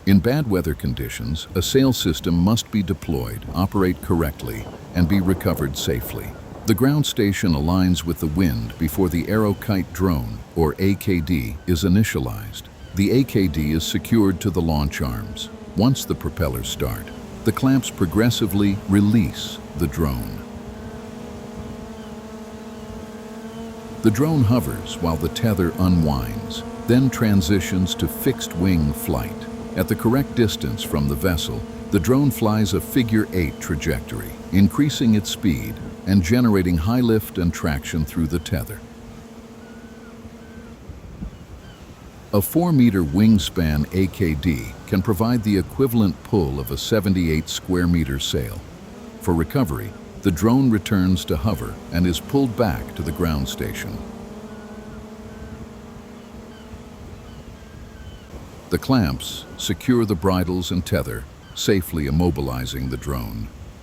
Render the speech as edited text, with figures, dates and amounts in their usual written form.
In bad weather conditions, a sail system must be deployed, operate correctly, and be recovered safely. The ground station aligns with the wind before the Aero Kite drone, or AKD, is initialized. The AKD is secured to the launch arms. Once the propellers start, the clamps progressively release the drone. The drone hovers while the tether unwinds, then transitions to fixed-wing flight. At the correct distance from the vessel, the drone flies a figure-8 trajectory, increasing its speed and generating high lift and traction through the tether. A 4-meter wingspan AKD can provide the equivalent pull of a 78 square meter sail. For recovery, the drone returns to hover and is pulled back to the ground station. The clamps secure the bridles and tether, safely immobilizing the drone.